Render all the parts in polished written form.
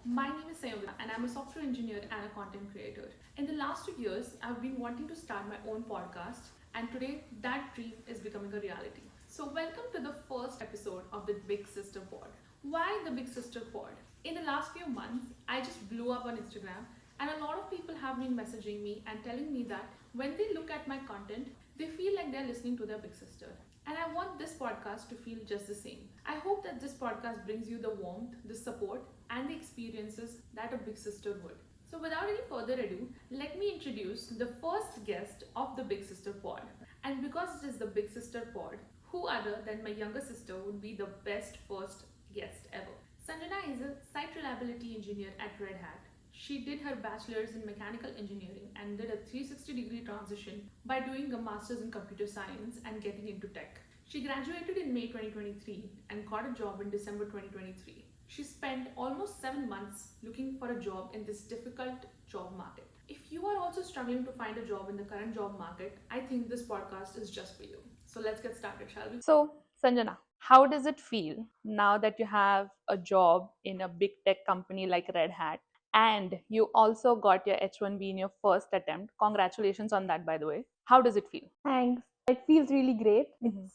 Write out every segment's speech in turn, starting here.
My name is Sanyogeeta and I'm a software engineer and a content creator. In the last 2 years, I've been wanting to start my own podcast, and today that dream is becoming a reality. So, welcome to the first episode of the Big Sister Pod. Why the Big Sister Pod? In the last few months, I just blew up on Instagram, and a lot of people have been messaging me and telling me that when they look at my content, they feel like they're listening to their big sister. And I want this podcast to feel just the same. I hope that this podcast brings you the warmth, the support, and the experiences that a big sister would. So, without any further ado, let me introduce the first guest of the Big Sister Pod. And because it is the Big Sister Pod, who other than my younger sister would be the best first guest ever? Sanjana is a site reliability engineer at RedHat. She did her bachelor's in mechanical engineering and did a 360-degree transition by doing a master's in computer science and getting into tech. She graduated in May 2023 and got a job in December 2023. She spent almost 7 months looking for a job in this difficult job market. If you are also struggling to find a job in the current job market, I think this podcast is just for you. So let's get started, shall we? So, Sanjana, how does it feel now that you have a job in a big tech company like Red Hat and you also got your H1B in your first attempt? Congratulations on that, by the way. How does it feel? Thanks. It feels really great. Mhm.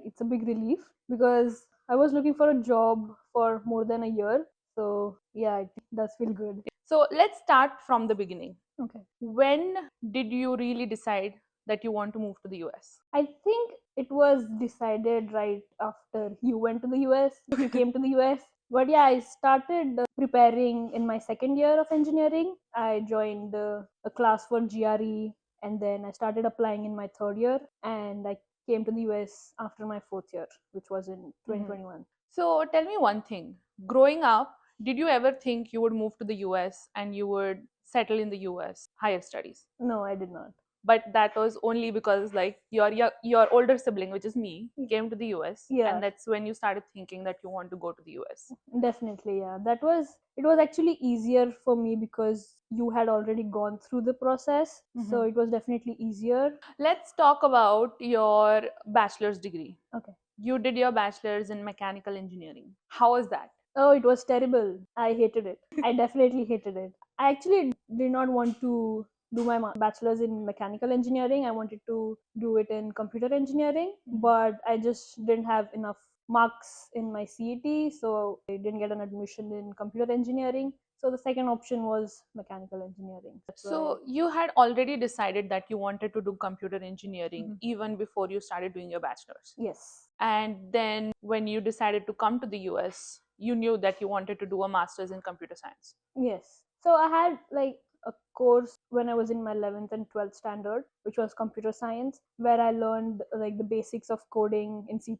It's a big relief because I was looking for a job for more than a year. So yeah, it does feel good. So let's start from the beginning. Okay. When did you really decide that you want to move to the US? I think it was decided right after you went to the US, you came to the US. But yeah, I started preparing in my second year of engineering. I joined a class for GRE, and then I started applying in my third year, and I came to the US after my fourth year, which was in 2021. So tell me one thing. Growing up, did you ever think you would move to the US and you would settle in the US, higher studies? No, I did not. But that was only because like your older sibling, which is me, came to the US, Yeah. and that's when you started thinking that you want to go to the US. Definitely, yeah. It was actually easier for me because you had already gone through the process. So it was definitely easier. Let's talk about your bachelor's degree. Okay. You did your bachelor's in mechanical engineering. How was that? Oh, it was terrible. I hated it. I definitely hated it. I actually did not want to do my bachelor's in mechanical engineering. I wanted to do it in computer engineering, but I just didn't have enough marks in my CET, so I didn't get an admission in computer engineering. So the second option was mechanical engineering. So you had already decided that you wanted to do computer engineering even before you started doing your bachelor's. Yes. And then when you decided to come to the US, you knew that you wanted to do a master's in computer science. Yes. So I had like a course when I was in my 11th and 12th standard, which was computer science, where I learned like the basics of coding in C++,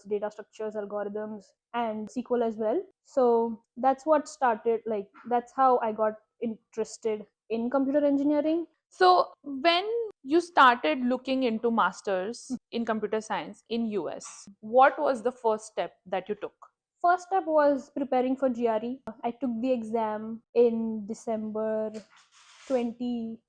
data structures, algorithms, and SQL as well. So that's what started, like, that's how I got interested in computer engineering. So when you started looking into masters in computer science in US, what was the first step that you took? First step was preparing for GRE. I took the exam in December 2020,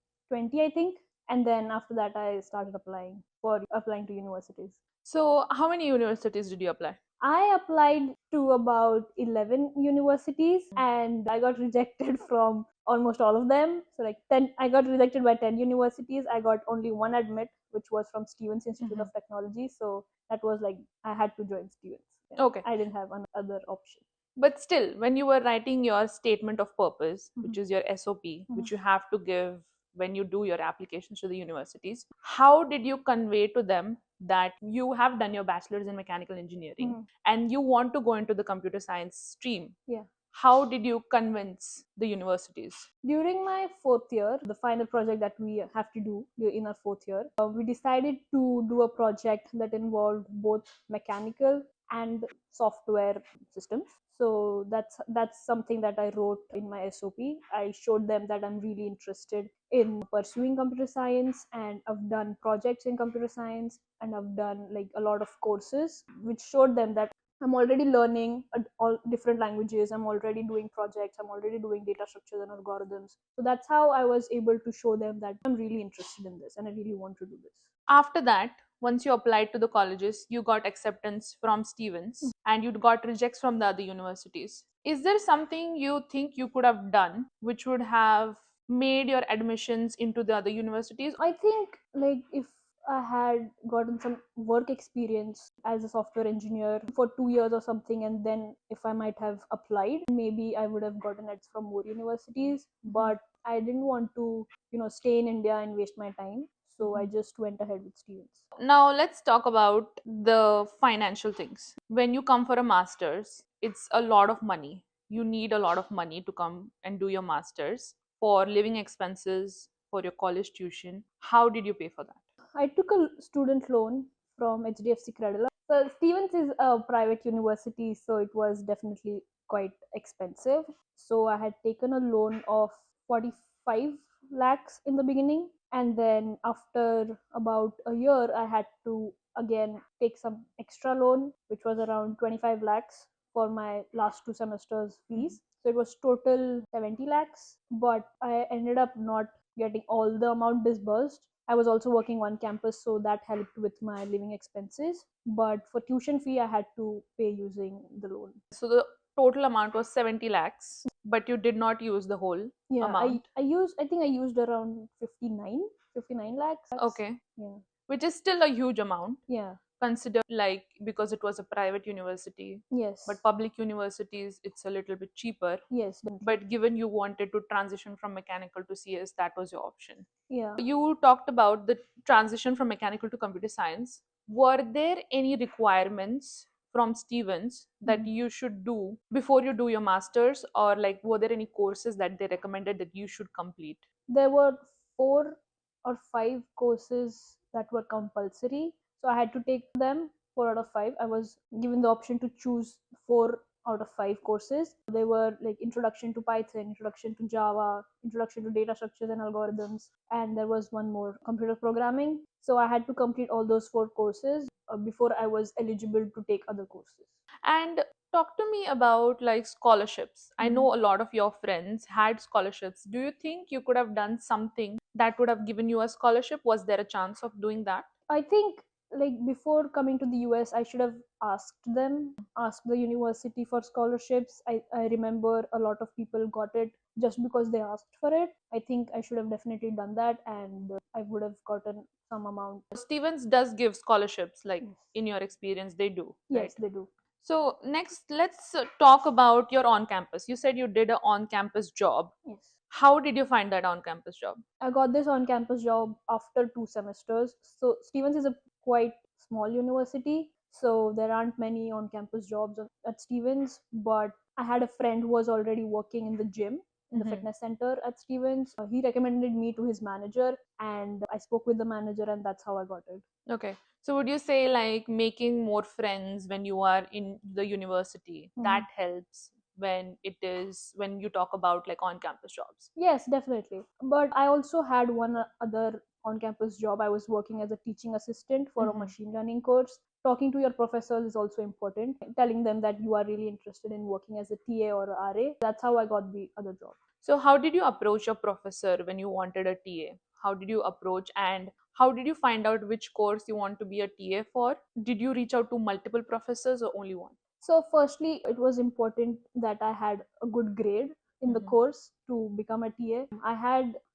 I think. And then after that, I started applying to universities. So how many universities did you apply? I applied to about 11 universities and I got rejected from almost all of them. So like 10, I got rejected by 10 universities. I got only one admit, which was from Stevens Institute of Technology. So that was like, I had to join Stevens. Yeah. Okay. I didn't have another option. But still, when you were writing your statement of purpose, which is your SOP, which you have to give when you do your applications to the universities, how did you convey to them that you have done your bachelor's in mechanical engineering and you want to go into the computer science stream? Yeah. How did you convince the universities? During my fourth year, the final project that we have to do in our fourth year, we decided to do a project that involved both mechanical and software systems. So that's something that I wrote in my SOP. I showed them that I'm really interested in pursuing computer science, and I've done projects in computer science, and I've done like a lot of courses, which showed them that I'm already learning all different languages. I'm already doing projects. I'm already doing data structures and algorithms. So that's how I was able to show them that I'm really interested in this and I really want to do this. After that, once you applied to the colleges, you got acceptance from Stevens and you got rejects from the other universities. Is there something you think you could have done which would have made your admissions into the other universities? I think like if I had gotten some work experience as a software engineer for 2 years or something, and then if I might have applied, maybe I would have gotten it from more universities. But I didn't want to, stay in India and waste my time. So I just went ahead with Stevens. Now let's talk about the financial things. When you come for a master's, it's a lot of money. You need a lot of money to come and do your master's for living expenses, for your college tuition. How did you pay for that? I took a student loan from HDFC Credit. So Stevens is a private university, so it was definitely quite expensive. So I had taken a loan of 45 lakhs in the beginning, and then after about a year, I had to again take some extra loan, which was around 25 lakhs for my last 2 semesters fees. So it was total 70 lakhs, but I ended up not getting all the amount disbursed. I was also working on campus, so that helped with my living expenses. But for tuition fee, I had to pay using the loan. So the total amount was 70 lakhs, but you did not use the whole Yeah, amount. I think I used around 59 lakhs. Okay. Yeah. Which is still a huge amount. Yeah. Consider, like, because it was a private university, Yes. but public universities it's a little bit cheaper. Yes. Definitely. But given you wanted to transition from mechanical to CS, that was your option. Yeah. You talked about the transition from mechanical to computer science. Were there any requirements from Stevens that you should do before you do your masters, or like were there any courses that they recommended that you should complete? There were 4 or 5 courses that were compulsory, so I had to take them. 4 out of 5. I was given the option to choose 4 out of 5 courses. They were like introduction to Python, introduction to Java, introduction to data structures and algorithms, and there was one more, computer programming. So I had to complete all those 4 courses before I was eligible to take other courses. And talk to me about like scholarships. I know a lot of your friends had scholarships. Do you think you could have done something that would have given you a scholarship? Was there a chance of doing that? I think like before coming to the US, I should have asked the university for scholarships. I remember a lot of people got it just because they asked for it. I think I should have definitely done that, and I would have gotten some amount. Stevens does give scholarships, like Yes. in your experience, they do. Yes, Right? they do. So, next, let's talk about your on campus. You said you did an on campus job. Yes. How did you find that on campus job? I got this on campus job after 2 semesters. So Stevens is a quite small university, so there aren't many on campus jobs at Stevens. But I had a friend who was already working in the gym, in the fitness center at Stevens. He recommended me to his manager, and I spoke with the manager, and that's how I got it. Okay. So would you say like making more friends when you are in the university that helps when you talk about like on campus jobs? Yes, definitely. But I also had one other on campus job. I was working as a teaching assistant for a machine learning course. Talking to your professors is also important. Telling them that you are really interested in working as a TA or a RA. That's how I got the other job. So how did you approach your professor when you wanted a TA? How did you approach, and how did you find out which course you want to be a TA for? Did you reach out to multiple professors or only one? So, firstly, it was important that I had a good grade in the course to become a TA.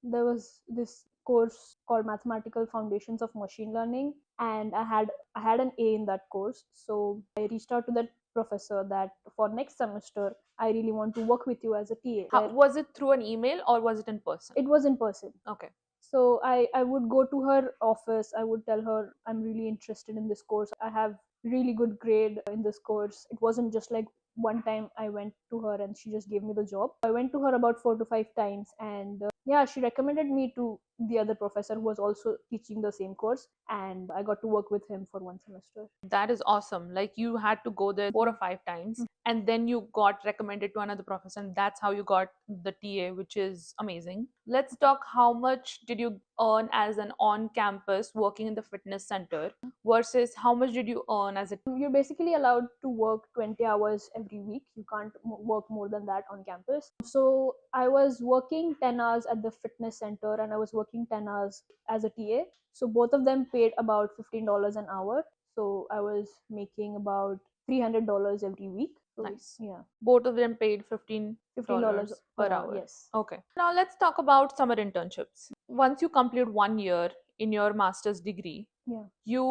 There was this course called Mathematical Foundations of Machine Learning, and I had an A in that course. So I reached out to that professor that for next semester I really want to work with you as a TA. Was it through an email or was it in person? It was in person. Okay. So I would go to her office. I would tell her I'm really interested in this course. I have really good grade in this course. It wasn't just like one time I went to her and she just gave me the job. I went to her about 4 to 5 times, and yeah, she recommended me to the other professor who was also teaching the same course, and I got to work with him for one semester. That is awesome. Like you had to go there 4 or 5 times and then you got recommended to another professor, and that's how you got the TA, which is amazing. Let's talk, how much did you earn as an on campus working in the fitness center versus how much did you earn as a You're basically allowed to work 20 hours every week. You can't work more than that on campus. So I was working 10 hours at the fitness center, and I was working 10 hours as a TA. So both of them paid about $15 an hour. So I was making about $300 every week. So, Nice. Yeah, Both of them paid $15 $15 per per hour. hour. Yes. Okay. Now let's talk about summer internships. Once you complete 1 year in your master's degree, Yeah. you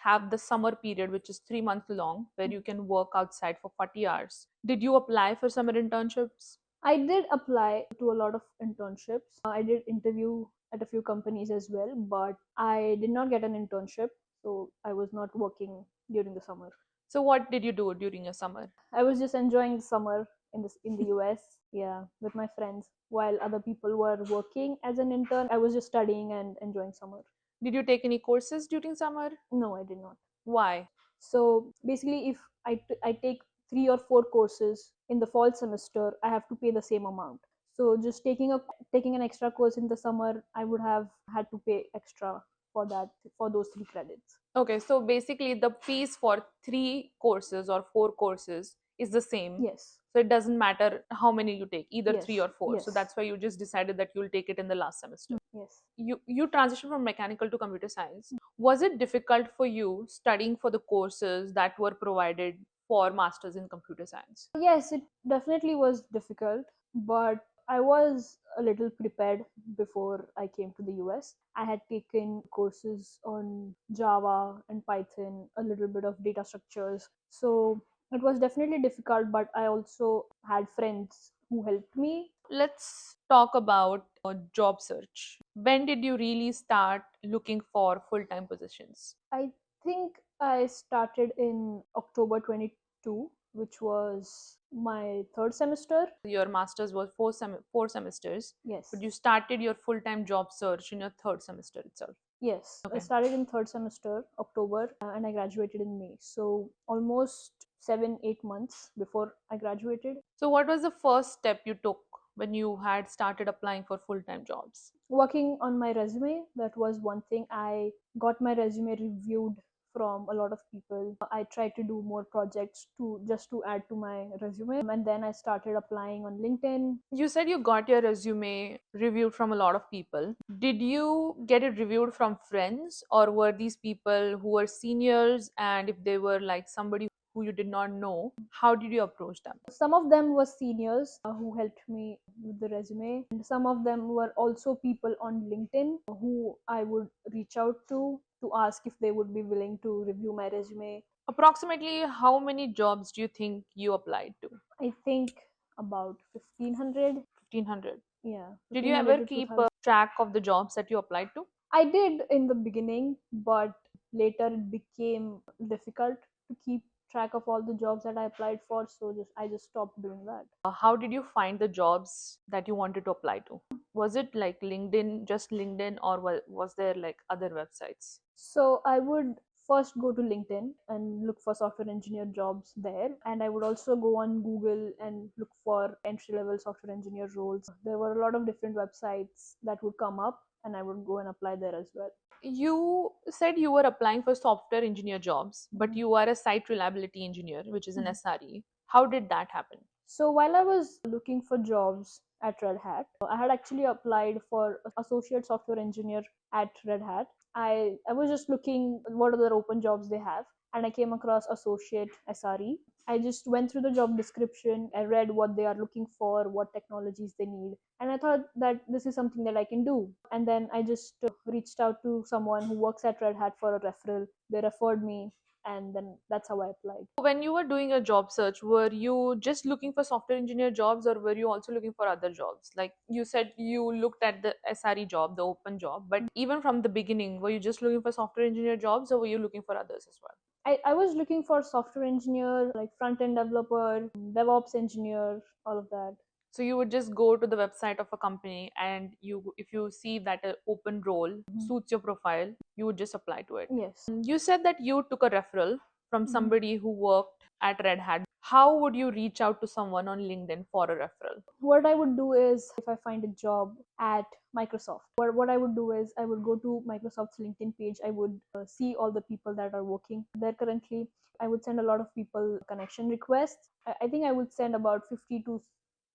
have the summer period, which is 3 months long, where you can work outside for 40 hours. Did you apply for summer internships? I did apply to a lot of internships. I did interview at a few companies as well, but I did not get an internship, so I was not working during the summer. So what did you do during your summer? I was just enjoying the summer in the US, yeah, with my friends. While other people were working as an intern, I was just studying and enjoying summer. Did you take any courses during summer? No, I did not. Why? So basically, if I take 3 or 4 courses in the fall semester, I have to pay the same amount. So just taking an extra course in the summer, I would have had to pay extra for that, for those 3 credits. Okay, so basically the fees for 3 courses or 4 courses is the same. Yes. So it doesn't matter how many you take, either Yes. 3 or 4. So Yes. that's why you just decided that you'll take it in the last semester. Yes. You transitioned from mechanical to computer science. Was it difficult for you studying for the courses that were provided for masters in computer science? Yes, it definitely was difficult, but I was a little prepared before I came to the US. I had taken courses on Java and Python, a little bit of data structures. So it was definitely difficult, but I also had friends who helped me. Let's talk about job search. When did you really start looking for full-time positions? I think I started in October 22, which was my third semester. Your master's was 4 semesters, Yes. but you started your full-time job search in your third semester itself. Yes, I Okay. started in third semester, October, and I graduated in May. So almost 7-8 months before I graduated. So what was the first step you took when you had started applying for full-time jobs? Working on my resume, that was one thing. I got my resume reviewed from a lot of people. I tried to do more projects to add to my resume, and then I started applying on LinkedIn. You said you got your resume reviewed from a lot of people. Did you get it reviewed from friends, or were these people who were seniors, and if they were like somebody who you did not know, how did you approach them? Some of them were seniors who helped me with the resume, and some of them were also people on LinkedIn who I would reach out to ask if they would be willing to review my resume. Approximately how many jobs do you think you applied to? I think about 1500. 1500. Yeah. Did you 1500 ever to keep 2000. track of the jobs that you applied to? I did in the beginning, but later it became difficult to keep track of all the jobs that I applied for, so I just stopped doing that. How did you find the jobs that you wanted to apply to? Was it like LinkedIn, just LinkedIn, or was there like other websites? So I would first go to LinkedIn and look for software engineer jobs there. And I would also go on Google and look for entry level software engineer roles. There were a lot of different websites that would come up, and I would go and apply there as well. You said you were applying for software engineer jobs, but Mhm. you are a site reliability engineer, which is an Mhm. SRE. How did that happen? So while I was looking for jobs at Red Hat, I had actually applied for associate software engineer at Red Hat. I was just looking what other open jobs they have, and I came across associate SRE. I just went through the job description, I read what they are looking for, what technologies they need, and I thought that this is something that I can do. And then I just reached out to someone who works at Red Hat for a referral. They referred me, and then that's how I applied. When you were doing a job search, were you just looking for software engineer jobs, or were you also looking for other jobs? Like you said, you looked at the SRE job, the open job, but even from the beginning, were you just looking for software engineer jobs, or were you looking for others as well? I was looking for software engineer, like front end developer, DevOps engineer, all of that. So you would just go to the website of a company, and if you see that an open role suits your profile, you would just apply to it. Yes. You said that you took a referral from Mhm. somebody who worked at Red Hat. How would you reach out to someone on LinkedIn for a referral? What I would do is, if I find a job at Microsoft, what I would do is I would go to Microsoft's LinkedIn page. I would see all the people that are working there currently. I would send a lot of people connection requests. I think I would send about 50 to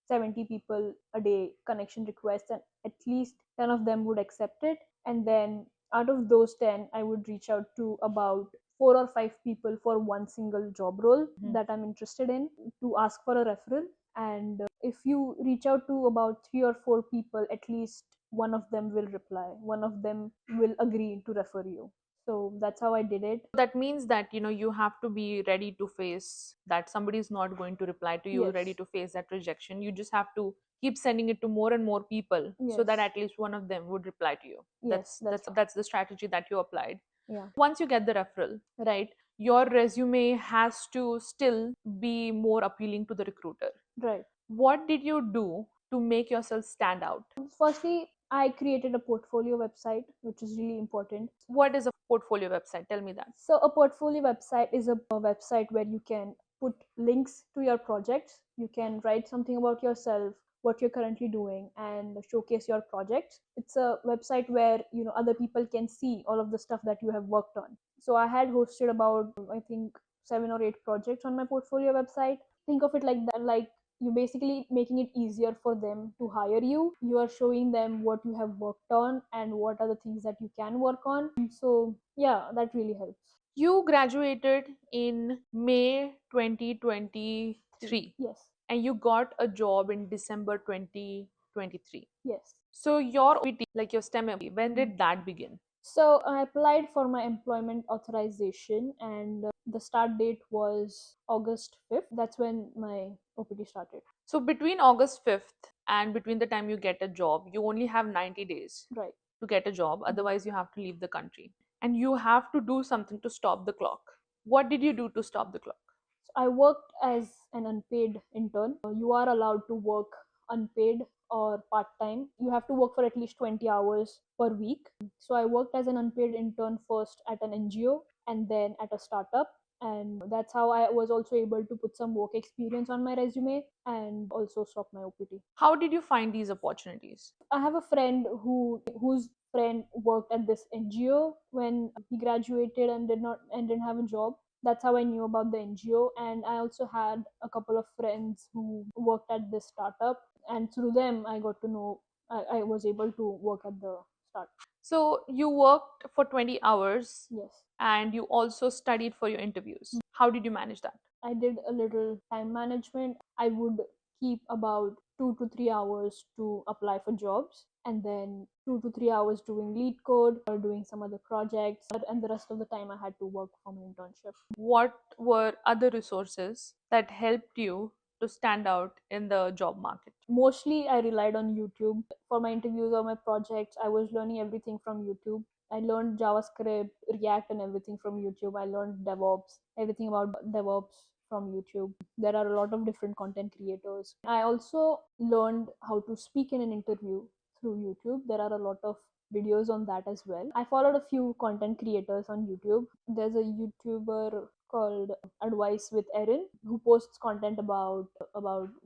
70 people a day connection requests, and at least 10 of them would accept it. And then out of those 10, I would reach out to about 4 or 5 people for one single job role that I'm interested in to ask for a referral. And if you reach out to about 3 or 4 people, at least one of them will reply, one of them will agree to refer you. So that's how I did it. That means that you have to be ready to face that somebody is not going to reply to you, Yes. ready to face that rejection. You just have to keep sending it to more and more people so that Yes. at least one of them would reply to you. Yes, That's the strategy that you applied. yeah. Once you get the referral, right, your resume has to still be more appealing to the recruiter. Right. What did you do to make yourself stand out? Firstly, I created a portfolio website, which is really important. What is a portfolio website? Tell me that. So, a portfolio website is a website where you can put links to your projects. You can write something about yourself, what you're currently doing, and showcase your projects. It's a website where other people can see all of the stuff that you have worked on. So, I had hosted about, I think, 7 or 8 projects on my portfolio website. Think of it like that, like you basically making it easier for them to hire you. You are showing them what you have worked on and what are the things that you can work on. So yeah, that really helps. You graduated in May 2023. Yes. And you got a job in December 2023. Yes. So your OPT, like your STEM, when did that begin? So I applied for my employment authorization, and the start date was August 5th. That's when my OPT started. So between August 5th and between the time you get a job, you only have 90 days Right. to get a job. Otherwise, you have to leave the country. And you have to do something to stop the clock. What did you do to stop the clock? So I worked as an unpaid intern. You are allowed to work unpaid or part time. You have to work for at least 20 hours per week. So I worked as an unpaid intern first at an NGO and then at a startup. And that's how I was also able to put some work experience on my resume and also stop my OPT. How did you find these opportunities? I have a friend whose friend worked at this NGO when he graduated and didn't have a job. That's how I knew about the NGO. And I also had a couple of friends who worked at this startup, and through them I got to know I was able to work at the startup. So you worked for 20 hours. Yes. And you also studied for your interviews. How did you manage that? I did a little time management. I would keep about 2 to 3 hours to apply for jobs, and then 2 to 3 hours doing lead code or doing some other projects, and the rest of the time I had to work for my internship. What were other resources that helped you to stand out in the job market? Mostly I relied on YouTube. For my interviews or my projects, I was learning everything from YouTube. I learned JavaScript, React, and everything from YouTube. I learned DevOps, everything about DevOps from YouTube. There are a lot of different content creators. I also learned how to speak in an interview through YouTube. There are a lot of videos on that as well. I followed a few content creators on YouTube. There's a YouTuber called Advice with Erin who posts content about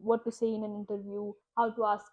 what to say in an interview, how to ask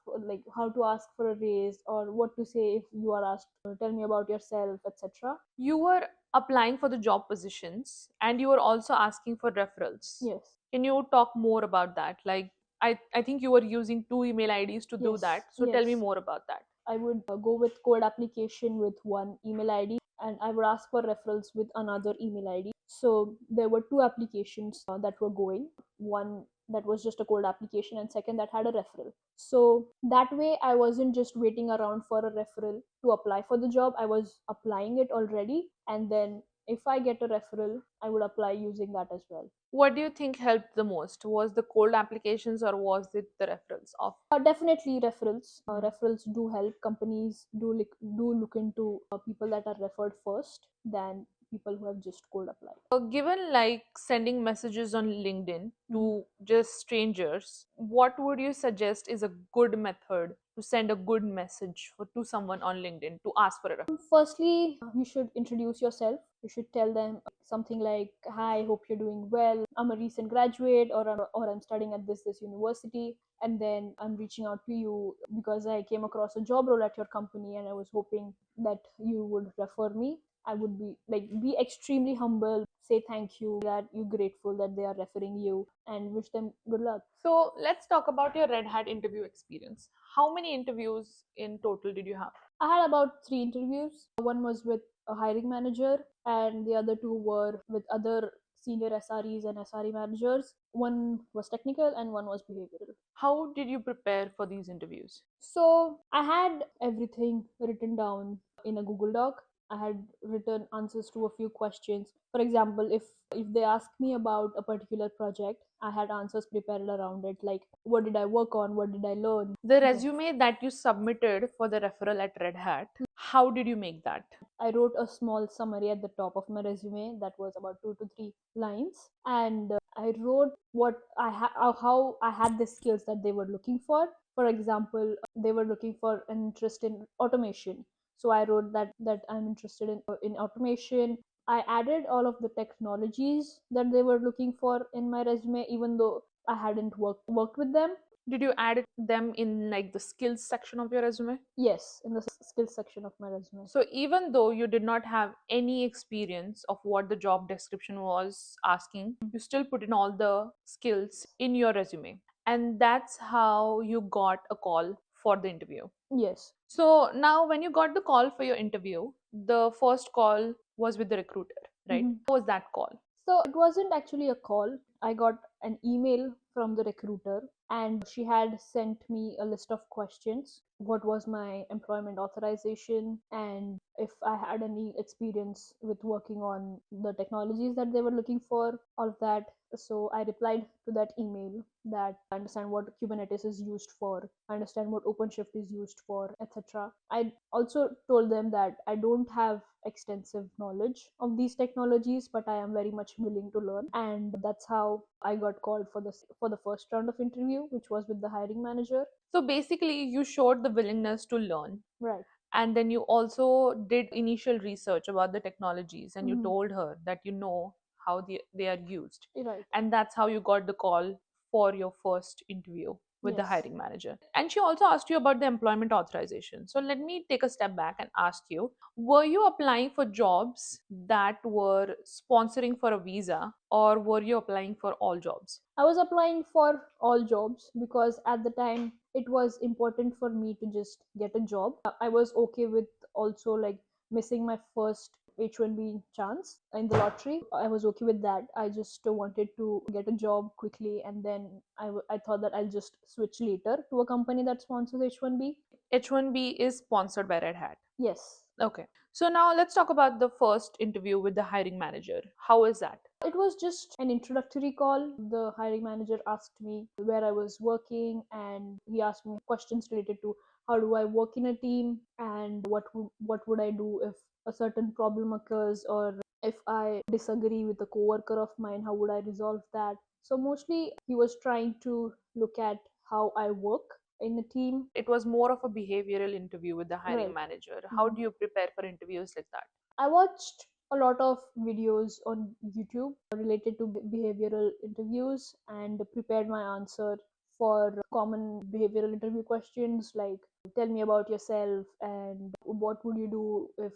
for a raise, or what to say if you are asked, tell me about yourself, etc. You were applying for the job positions and you were also asking for referrals. Yes. Can you talk more about that? Like, I think you were using 2 email IDs to do Yes. that. So tell me Yes. more about that. I would go with code application with one email ID, and I would ask for referrals with another email ID. So there were 2 applications that were going. One that was just a cold application, and second that had a referral. So that way I wasn't just waiting around for a referral to apply for the job. I was applying it already, and then if I get a referral, I would apply using that as well. What do you think helped the most? Was the cold applications or was it the referrals of? Definitely referrals. Referrals do help. Companies do look into people that are referred first than people who have just cold applied. Given like sending messages on LinkedIn to just strangers, what would you suggest is a good method to send a good message to someone on LinkedIn to ask for a referral? Firstly, you should introduce yourself. You should tell them something like, "Hi, hope you're doing well. I'm a recent graduate, or I'm studying at this university, and then I'm reaching out to you because I came across a job role at your company, and I was hoping that you would refer me." I would be extremely humble, say thank you, that you're grateful that they are referring you, and wish them good luck. So let's talk about your Red Hat interview experience. How many interviews in total did you have? I had about 3 interviews. One was with a hiring manager, and the other two were with other senior SREs and SRE managers. One was technical and one was behavioral. How did you prepare for these interviews? So I had everything written down in a Google Doc. I had written answers to a few questions. For example, if they ask me about a particular project, I had answers prepared around it, like what did I work on, what did I learn. The resume that you submitted for the referral at RedHat, how did you make that? I wrote a small summary at the top of my resume that was about 2 to 3 lines, and I wrote what how I had the skills that they were looking for. For example, they were looking for an interest in automation, so I wrote that I'm interested in automation. I added all of the technologies that they were looking for in my resume, even though I hadn't worked with them. Did you add them in like the skills section of your resume? Yes, in the skills section of my resume. So even though you did not have any experience of what the job description was asking, you still put in all the skills in your resume. And that's how you got a call for the interview. Yes. So now when you got the call for your interview, the first call was with the recruiter, right? Mhm. What was that call? So it wasn't actually a call. I got an email from the recruiter, and she had sent me a list of questions. What was my employment authorization, and if I had any experience with working on the technologies that they were looking for, all of that. So I replied to that email that I understand what Kubernetes is used for, I understand what OpenShift is used for, etc. I also told them that I don't have extensive knowledge of these technologies, but I am very much willing to learn, and that's how I got called for the first round of interview, which was with the hiring manager. So basically, you showed the willingness to learn. Right. And then you also did initial research about the technologies and you Mhm. told her that you know how they are used. Right. And that's how you got the call for your first interview with the Yes. hiring manager. And she also asked you about the employment authorization. So let me take a step back and ask you, were you applying for jobs that were sponsoring for a visa, or were you applying for all jobs? I was applying for all jobs because at the time it was important for me to just get a job. I was okay with also like missing my first H1B chance in the lottery. I was okay with that. I just wanted to get a job quickly, and then I thought that I'll just switch later to a company that sponsors H1B. H1B is sponsored by Red Hat. Yes. Okay. So now let's talk about the first interview with the hiring manager. How is that? It was just an introductory call. The hiring manager asked me where I was working, and he asked me questions related to how do I work in a team, and what would I do if a certain problem occurs, or if I disagree with a coworker of mine, how would I resolve that? So mostly he was trying to look at how I work in a team. It was more of a behavioral interview with the hiring Right. manager. How Mhm. do you prepare for interviews like that? I watched a lot of videos on YouTube related to behavioral interviews and prepared my answer for common behavioral interview questions like tell me about yourself and what would you do if.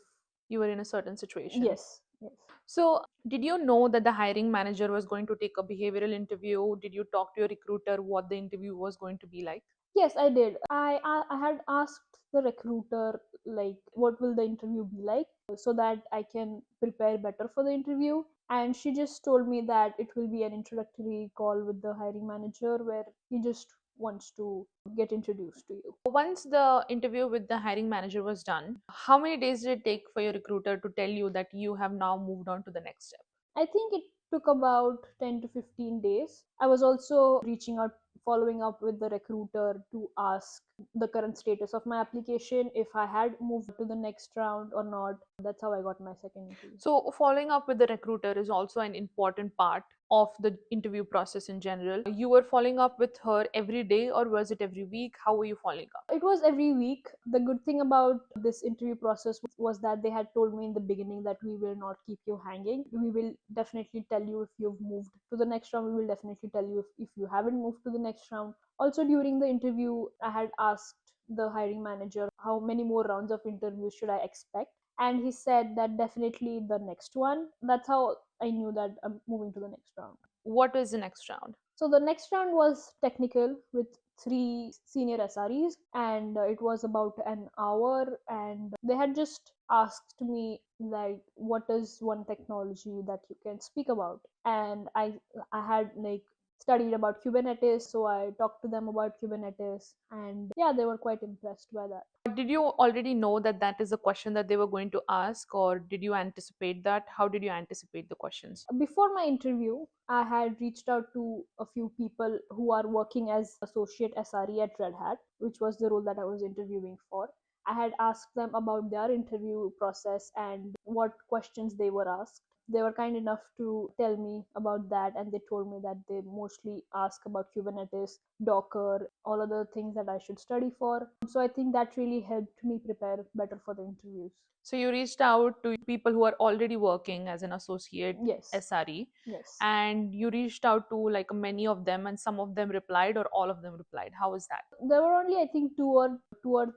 You were in a certain situation. Yes, yes. So, did you know that the hiring manager was going to take a behavioral interview? Did you talk to your recruiter what the interview was going to be like? Yes, I did. I had asked the recruiter like what will the interview be like so that I can prepare better for the interview, and she just told me that it will be an introductory call with the hiring manager where he just wants to get introduced to you. Once the interview with the hiring manager was done, how many days did it take for your recruiter to tell you that you have now moved on to the next step? I think it took about 10 to 15 days. I was also reaching out, following up with the recruiter to ask the current status of my application, if I had moved to the next round or not. That's how I got my second interview. So, following up with the recruiter is also an important part of the interview process in general. You were following up with her every day, or was it every week? How were you following up? It was every week. The good thing about this interview process was that they had told me in the beginning that we will not keep you hanging. We will definitely tell you if you've moved to the next round. We will definitely tell you if you haven't moved to the next round. Also, during the interview, I had asked the hiring manager how many more rounds of interviews should I expect. And he said that definitely the next one. That's how I knew that I'm moving to the next round. What is the next round? So the next round was technical with three senior SREs, and it was about an hour, and they had just asked me like, what is one technology that you can speak about? And I had like studied about Kubernetes, so I talked to them about Kubernetes, and yeah, they were quite impressed by that. Did you already know that that is a question that they were going to ask, or did you anticipate that? How did you anticipate the questions? Before my interview, I had reached out to a few people who are working as associate SRE at RedHat, which was the role that I was interviewing for. I had asked them about their interview process and what questions they were asked. They were kind enough to tell me about that, and they told me that they mostly ask about Kubernetes, Docker, all other things that I should study for. So I think that really helped me prepare better for the interviews. So you reached out to people who are already working as an associate Yes, SRE, yes. and you reached out to like many of them, and some of them replied, or all of them replied. How was that? There were only, I think, two or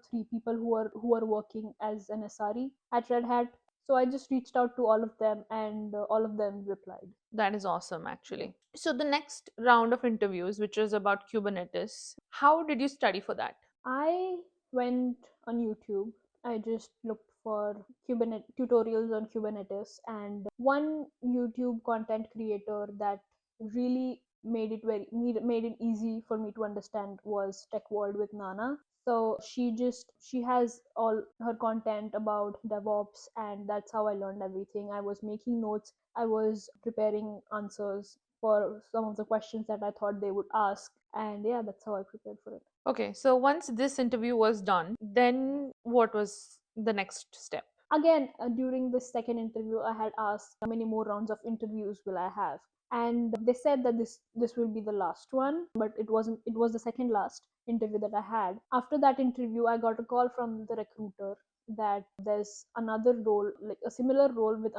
three people who are working as an SRE at Red Hat. So I just reached out to all of them, and all of them replied. That is awesome, Yeah. actually. So the next round of interviews, which was about Kubernetes, how did you study for that? I went on YouTube. I just looked for Kubernetes tutorials on Kubernetes, and one YouTube content creator that really made it easy for me to understand was Tech World with Nana. So she has all her content about DevOps, and that's how I learned everything. I was making notes. I was preparing answers for some of the questions that I thought they would ask, and yeah, that's how I prepared for it. Okay, so once this interview was done, then what was the next step? Again, during the second interview, I had asked how many more rounds of interviews will I have, and they said that this will be the last one, but it wasn't. It was the second last interview that I had. After that interview, I got a call from the recruiter that there's another role, like a similar role with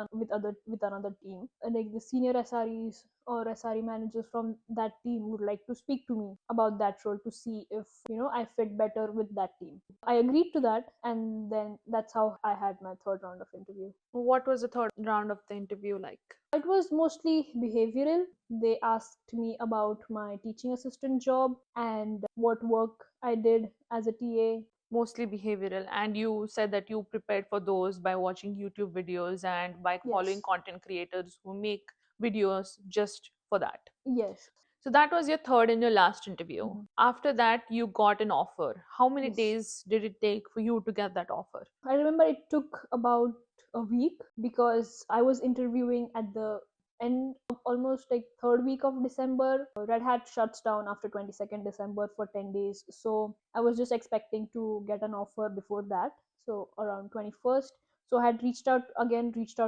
another team, and like the senior SREs or SRE managers from that team would like to speak to me about that role to see if I fit better with that team. I agreed to that, and then that's how I had my third round of interview. What was the third round of the interview like? It was mostly behavioral. They asked me about my teaching assistant job and what work I did as a TA. Mostly behavioral, and you said that you prepared for those by watching YouTube videos and by following Yes, content creators who make videos just for that. yes, So that was your third and your last interview. mhm, After that, you got an offer. How many yes. days did it take for you to get that offer? I remember it took about a week because I was interviewing at the end of almost like third week of December. Red Hat shuts down after 22nd December for 10 days. So I was just expecting to get an offer before that. So around 21st. So I had reached out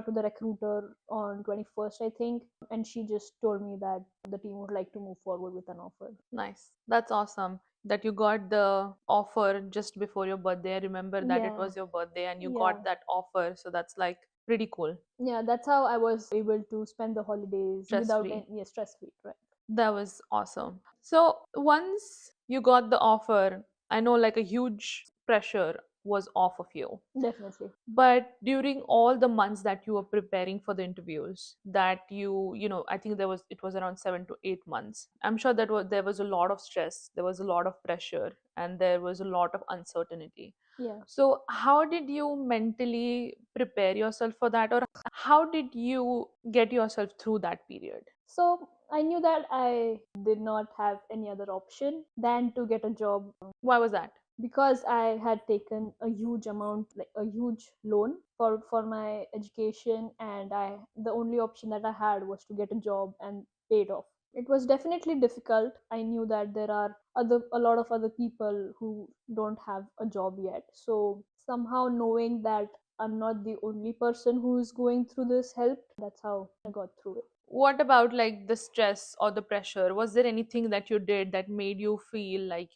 to the recruiter on 21st, I think, and she just told me that the team would like to move forward with an offer. Nice. That's awesome that you got the offer just before your birthday. I remember that it Yeah, was your birthday and you yeah. got that offer. So that's like pretty cool. Yeah, that's how I was able to spend the holidays Stress without free. any, yeah, stress free, right? That was awesome. So once you got the offer, I know like a huge pressure was off of you. Definitely. But during all the months that you were preparing for the interviews, that I think it was around 7 to 8 months. I'm sure that there was a lot of stress, there was a lot of pressure, and there was a lot of uncertainty. Yeah. So how did you mentally prepare yourself for that, or how did you get yourself through that period? So I knew that I did not have any other option than to get a job Why was that? because I had taken a huge amount, like a huge loan for my education, and the only option that I had was to get a job and pay it off. It was definitely difficult. I knew that there are a lot of other people who don't have a job yet. So somehow knowing that I'm not the only person who is going through this helped. That's how I got through it. What about like the stress or the pressure? Was there anything that you did that made you feel like,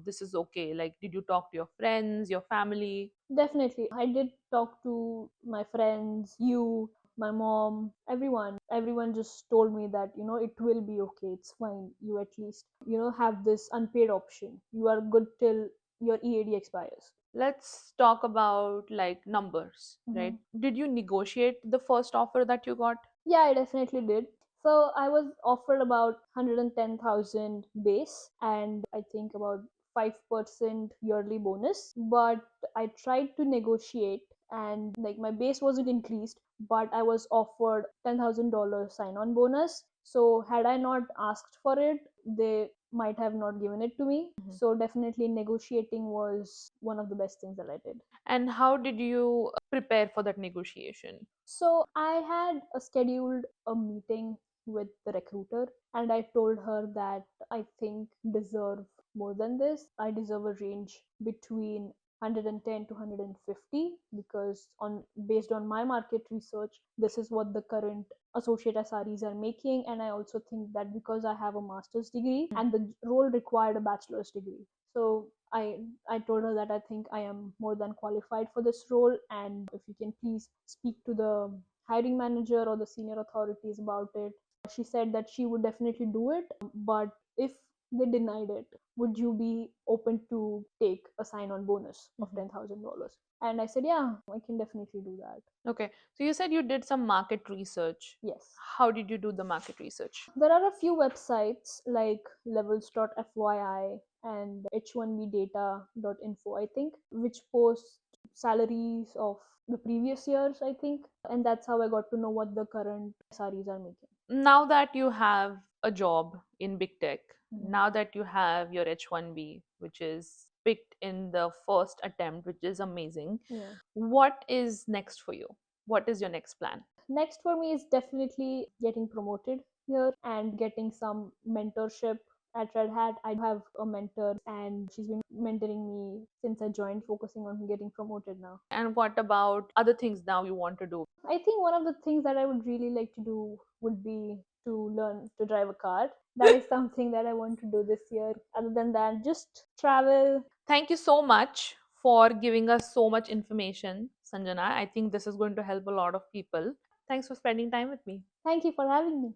this is okay? Like, did you talk to your friends, your family? Definitely. I did talk to my friends, you, my mom, everyone. Everyone just told me that, it will be okay. It's fine. You at least, have this unpaid option. You are good till your EAD expires. Let's talk about like numbers, Hmm. right? Did you negotiate the first offer that you got? Yeah, I definitely did. So I was offered about 110,000 base and I think about 5% yearly bonus. But I tried to negotiate and like my base wasn't increased, but I was offered $10,000 sign on bonus. So had I not asked for it, they might have not given it to me. So definitely negotiating was one of the best things that I did. And how did you prepare for that negotiation? So I had scheduled a meeting with the recruiter and I told her that I think deserve more than this. I deserve a range between 110 to 150 because on based on my market research this is what the current associate SREs are making, and I also think that because I have a master's degree and the role required a bachelor's degree, so I told her that I think I am more than qualified for this role, and if you can please speak to the hiring manager or the senior authorities about it. She said that she would definitely do it, but if they denied it, would you be open to take a sign-on bonus of $10,000? And I said, yeah, I can definitely do that. Okay, so you said you did some market research. Yes. How did you do the market research? There are a few websites like levels.fyi and h1bdata.info, I think, which post salaries of the previous years, I think. And that's how I got to know what the current SREs are making. Now that you have a job in big tech, Mhm. now that you have your H1B, which is picked in the first attempt, which is amazing, Yeah. what is next for you? What is your next plan? Next for me is definitely getting promoted here and getting some mentorship at RedHat. I have a mentor and she's been mentoring me since I joined, focusing on getting promoted now. And what about other things now you want to do? I think one of the things that I would really like to do would be to learn to drive a car. That is something that I want to do this year. Other than that, just travel. Thank you so much for giving us so much information, Sanjana. I think this is going to help a lot of people. Thanks for spending time with me. Thank you for having me.